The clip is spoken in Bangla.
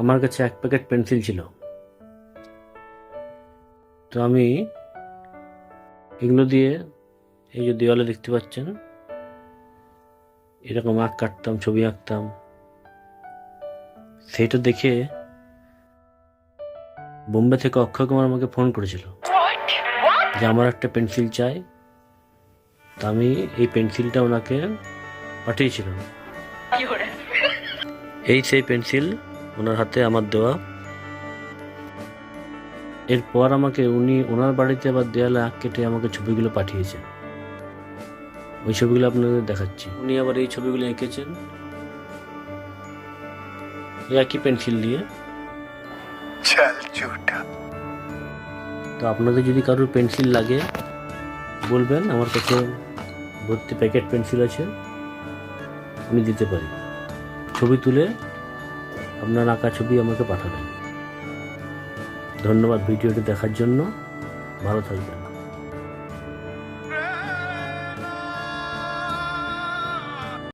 আমার কাছে এক প্যাকেট পেন্সিল ছিল। তো আমি এগুলো দিয়ে এই যে দেওয়ালে দেখতে পাচ্ছেন এরকম আঁক কাটতাম, ছবি আঁকতাম। সেইটা দেখে বোম্বে থেকে অক্ষয় কুমার আমাকে ফোন করেছিল যে আমার একটা পেন্সিল চাই। তা আমি এই পেন্সিলটা ওনাকে পাঠিয়েছিলাম। এই সেই পেন্সিল ওনার হাতে আমার দেওয়া। এরপর আমাকে উনি ওনার বাড়িতে আবার দেয়ালে আঁক কেটে আমাকে ছবিগুলো পাঠিয়েছেন। ওই ছবিগুলো আপনাদের দেখাচ্ছি। উনি আবার এই ছবিগুলো এঁকেছেন একই পেন্সিল দিয়ে। তো আপনাদের যদি কারোর পেন্সিল লাগে বলবেন, আমার কাছে ভর্তি প্যাকেট পেন্সিল আছে, আমি দিতে পারি। ছবি তুলে আপনার আঁকা ছবি আমাকে পাঠাবেন। ধন্যবাদ ভিডিওটি দেখার জন্য। ভালো থাকবেন।